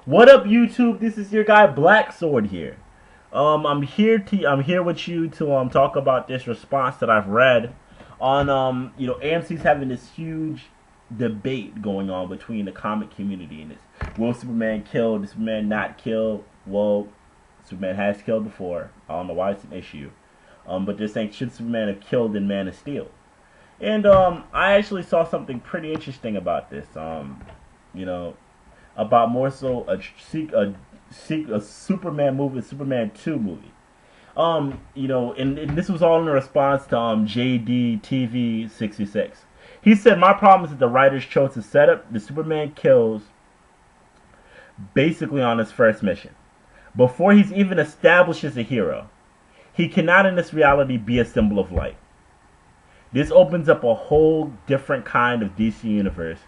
What up, YouTube? This is your guy Black Sword here. I'm here with you to talk about this response that I've read on AMC's having this huge debate going on between the comic community and this. Will Superman kill? Did Superman not kill? Well, Superman has killed before. I don't know why it's an issue. But they're saying should Superman have killed in Man of Steel? And I actually saw something pretty interesting about this. You know, about more so a Superman movie, a Superman 2 movie. And this was all in response to JD TV 66. He said, "My problem is that the writers chose to set up the Superman kills basically on his first mission, before he's even established as a hero. He cannot in this reality be a symbol of light. This opens up a whole different kind of DC universe.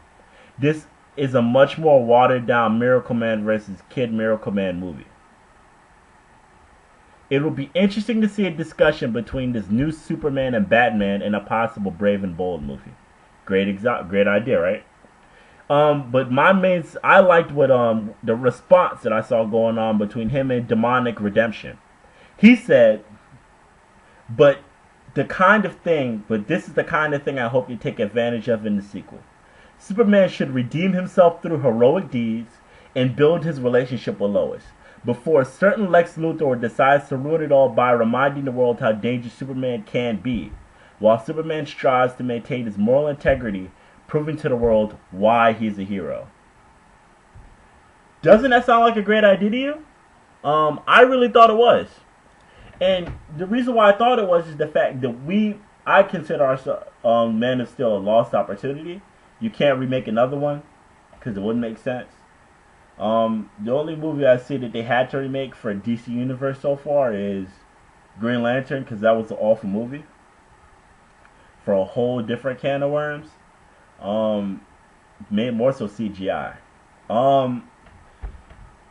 This is a much more watered down Miracle Man versus Kid Miracle Man movie. It will be interesting to see a discussion between this new Superman and Batman in a possible Brave and Bold movie." Great idea, right? But I liked what the response that I saw going on between him and Demonic Redemption. He said, but this is the kind of thing I hope you take advantage of in the sequel. Superman should redeem himself through heroic deeds and build his relationship with Lois, before a certain Lex Luthor decides to ruin it all by reminding the world how dangerous Superman can be, while Superman strives to maintain his moral integrity, proving to the world why he's a hero. Doesn't that sound like a great idea to you? I really thought it was. And the reason why I thought it was is the fact that I consider ourselves Man of Steel a lost opportunity. You can't remake another one because it wouldn't make sense. The only movie I see that they had to remake for DC Universe so far is Green Lantern, because that was an awful movie for a whole different can of worms. Made more so CGI.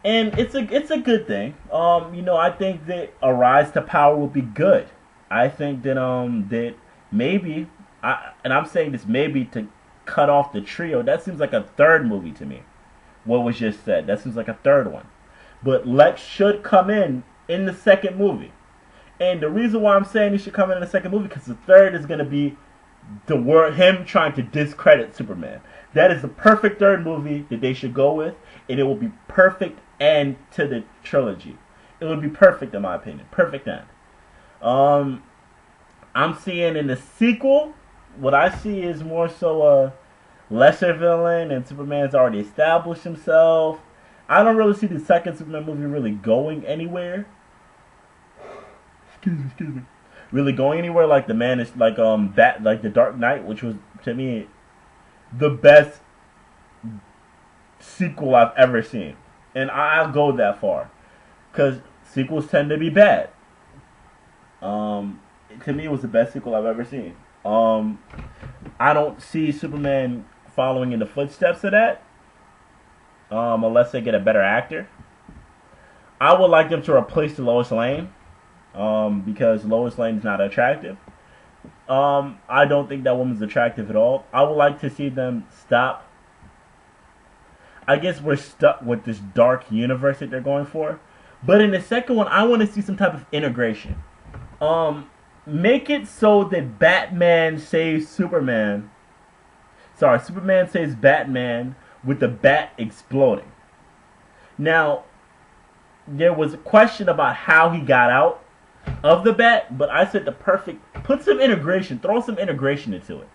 And it's a good thing. I think that a rise to power will be good. I think that maybe I'm saying this maybe to cut off the trio. That seems like a third movie to me. What was just said. That seems like a third one. But Lex should come in the second movie. And the reason why I'm saying he should come in the second movie, because the third is going to be him trying to discredit Superman. That is the perfect third movie that they should go with, and it will be perfect end to the trilogy. It would be perfect in my opinion. Perfect end. I'm seeing in the sequel, what I see is more so a lesser villain, and Superman's already established himself. I don't really see the second Superman movie really going anywhere. Excuse me. Really going anywhere like the Man is like the Dark Knight, which was to me the best sequel I've ever seen, and I'll go that far, because sequels tend to be bad. To me, it was the best sequel I've ever seen. I don't see Superman following in the footsteps of that, unless they get a better actor. I would like them to replace the Lois Lane, because Lois Lane is not attractive. I don't think that woman's attractive at all. I would like to see them stop. I guess we're stuck with this dark universe that they're going for. But in the second one, I want to see some type of integration. Make it so that Batman saves Superman. Sorry, Superman saves Batman with the bat exploding. Now, there was a question about how he got out of the bat, but I said put some integration, throw some integration into it.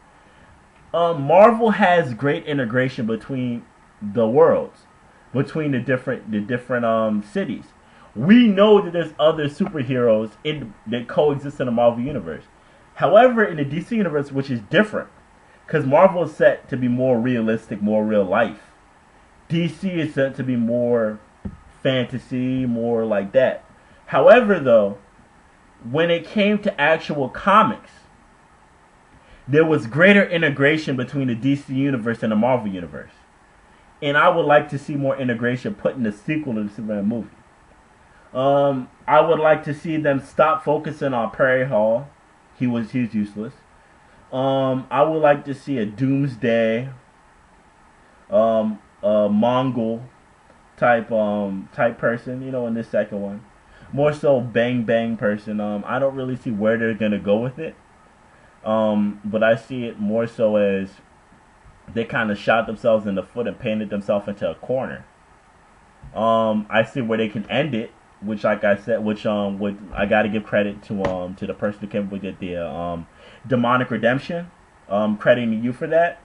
Marvel has great integration between the worlds, between the different cities. We know that there's other superheroes that coexist in the Marvel universe. However, in the DC universe, which is different, because Marvel is set to be more realistic, more real life. DC is set to be more fantasy, more like that. However, though, when it came to actual comics, there was greater integration between the DC universe and the Marvel universe. And I would like to see more integration put in the sequel to the Superman movie. I would like to see them stop focusing on Perry Hall. He's useless. I would like to see a Doomsday, a Mongol, type person, in this second one. More so bang bang person. I don't really see where they're gonna go with it. But I see it more so as they kind of shot themselves in the foot and painted themselves into a corner. I see where they can end it, which, like I said, would I got to give credit to the person who came up with it, the demonic redemption. Crediting you for that.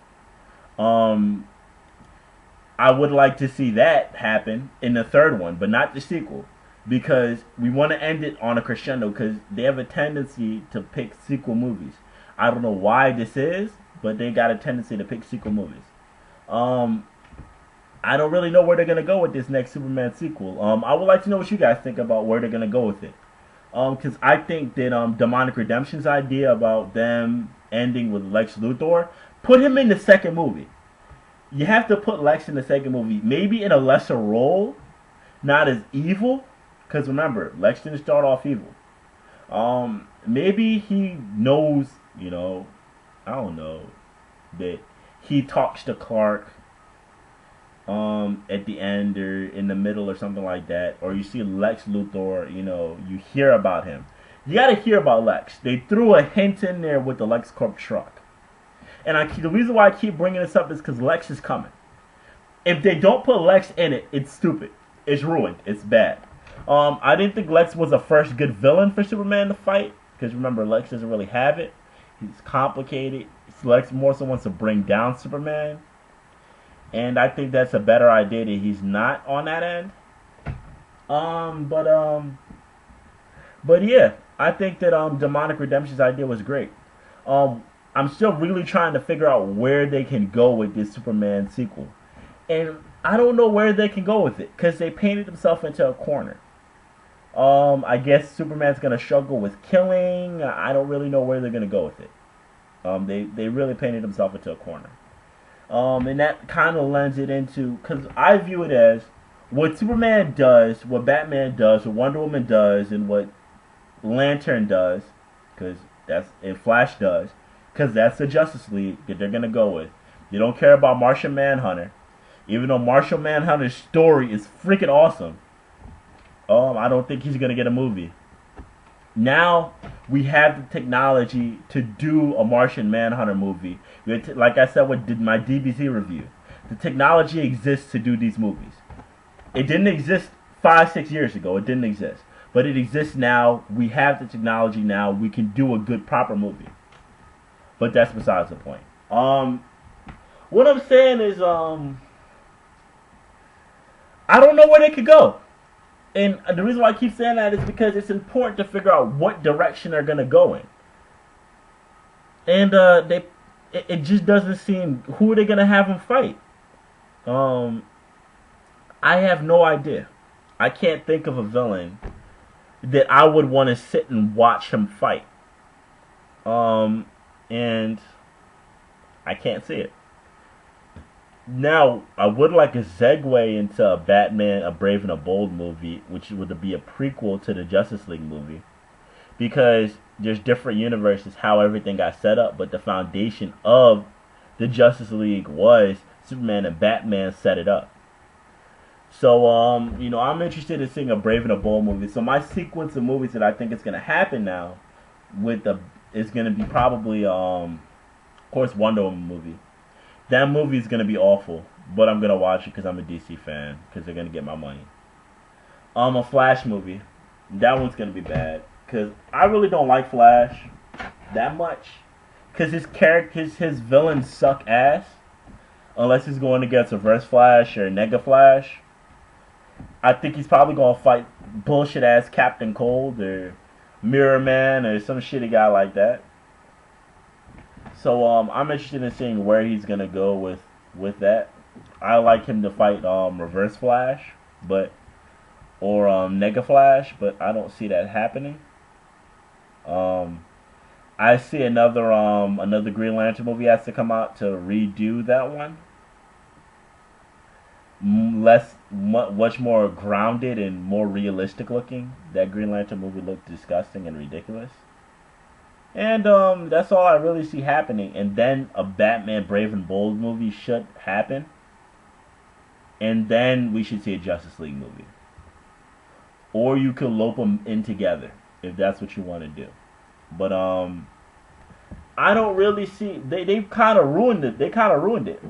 I would like to see that happen in the third one, but not the sequel, because we want to end it on a crescendo. Because they have a tendency to pick sequel movies. I don't know why this is, but they got a tendency to pick sequel movies. I don't really know where they're gonna go with this next Superman sequel. I would like to know what you guys think about where they're gonna go with it. Because I think that Demonic Redemption's idea about them ending with Lex Luthor, put him in the second movie. You have to put Lex in the second movie, maybe in a lesser role, not as evil. Because remember, Lex didn't start off evil. Maybe he knows, I don't know, that he talks to Clark at the end or in the middle or something like that, or you see Lex Luthor, you hear about him. You gotta hear about Lex. They threw a hint in there with the LexCorp truck. And the reason why I keep bringing this up is because Lex is coming. If they don't put Lex in it, it's stupid. It's ruined. It's bad. I didn't think Lex was the first good villain for Superman to fight, because remember, Lex doesn't really have it. He's complicated. Lex more so wants to bring down Superman. And I think that's a better idea that he's not on that end. But yeah, I think that Demonic Redemption's idea was great. I'm still really trying to figure out where they can go with this Superman sequel. And I don't know where they can go with it, because they painted themselves into a corner. I guess Superman's going to struggle with killing. I don't really know where they're going to go with it. They really painted themselves into a corner. And that kind of lends it into, because I view it as what Superman does, what Batman does, what Wonder Woman does, and what Lantern does, and Flash does, because that's the Justice League that they're gonna go with. They don't care about Martian Manhunter, even though Martian Manhunter's story is freaking awesome. I don't think he's gonna get a movie. Now we have the technology to do a Martian Manhunter movie. Like I said with my DBZ review, the technology exists to do these movies. It didn't exist 5-6 years ago. It didn't exist, but it exists now. We have the technology now. We can do a good, proper movie. But that's besides the point. What I'm saying is, I don't know where they could go. And the reason why I keep saying that is because it's important to figure out what direction they're going to go in. And it just doesn't seem, who are they going to have them fight? I have no idea. I can't think of a villain that I would want to sit and watch him fight. And I can't see it. Now, I would like a segue into a Batman, a Brave and a Bold movie, which would be a prequel to the Justice League movie. Because there's different universes, how everything got set up, but the foundation of the Justice League was Superman and Batman set it up. So, I'm interested in seeing a Brave and a Bold movie. So my sequence of movies that I think is going to happen now is going to be probably, of course, Wonder Woman movie. That movie is going to be awful, but I'm going to watch it because I'm a DC fan, because they're going to get my money. A Flash movie. That one's going to be bad, because I really don't like Flash that much. Because his villains suck ass. Unless he's going against Reverse Flash or Nega Flash. I think he's probably going to fight bullshit ass Captain Cold or Mirror Man or some shitty guy like that. So I'm interested in seeing where he's gonna go with that. I like him to fight Reverse Flash, or Nega Flash, but I don't see that happening. I see another Green Lantern movie has to come out to redo that one. Much more grounded and more realistic looking. That Green Lantern movie looked disgusting and ridiculous. And that's all I really see happening. And then a Batman Brave and Bold movie should happen. and then we should see a Justice League movie. Or you could lope them in together if that's what you want to do. But I don't really see they kind of ruined it. They kind of ruined it.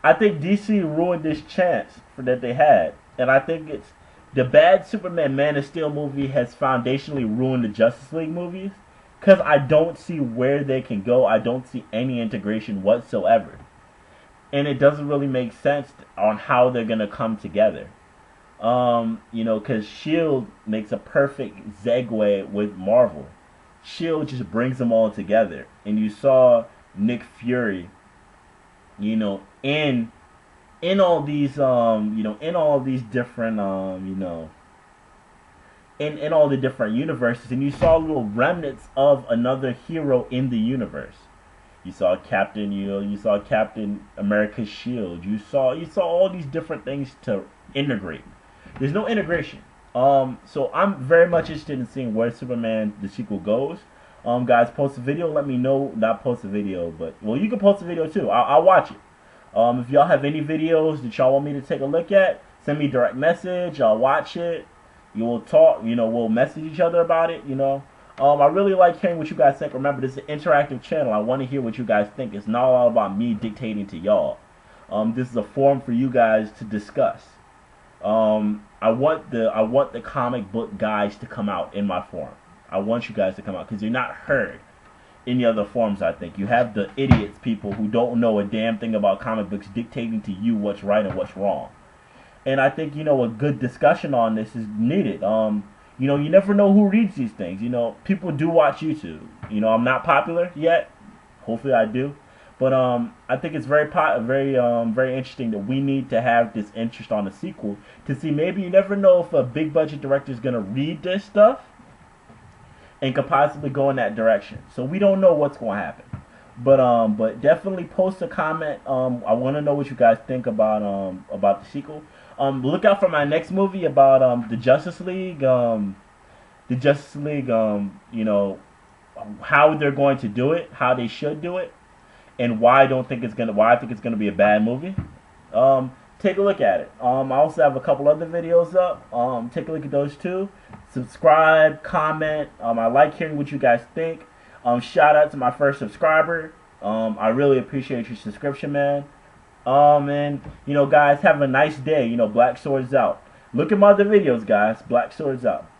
I think DC ruined this chance that they had, and I think it's the bad Superman Man of Steel movie has foundationally ruined the Justice League movies because I don't see where they can go. I don't see any integration whatsoever, and it doesn't really make sense on how they're gonna come together. Because Shield makes a perfect segue with Marvel. Shield just brings them all together, and you saw Nick Fury, in all these in all these different in all the different universes, and you saw little remnants of another hero in the universe. You saw you saw Captain America's shield. You saw all these different things to integrate. There's no integration. So I'm very much interested in seeing where Superman the sequel goes. Guys, post a video. Let me know. Not post a video, but well, you can post a video too. I'll watch it. If y'all have any videos that y'all want me to take a look at, send me a direct message. I'll watch it. You will talk. We'll message each other about it. I really like hearing what you guys think. Remember, this is an interactive channel. I want to hear what you guys think. It's not all about me dictating to y'all. This is a forum for you guys to discuss. I want the comic book guys to come out in my forum. I want you guys to come out because you're not heard in the other forums. I think you have the idiots, people who don't know a damn thing about comic books, dictating to you what's right and what's wrong. And I think a good discussion on this is needed. You never know who reads these things. People do watch YouTube. I'm not popular yet. Hopefully, I do. But I think it's very interesting that we need to have this interest on the sequel to see. Maybe you never know if a big budget director is gonna read this stuff and could possibly go in that direction. So we don't know what's going to happen. But definitely post a comment. I want to know what you guys think about the sequel. Look out for my next movie about the Justice League. How they're going to do it, how they should do it, and why I think it's gonna be a bad movie. Take a look at it. I also have a couple other videos up. Take a look at those too. Subscribe, comment. I like hearing what you guys think. Shout out to my first subscriber. I really appreciate your subscription, man. And guys, have a nice day. Black Swords out. Look at my other videos, guys. Black Swords out.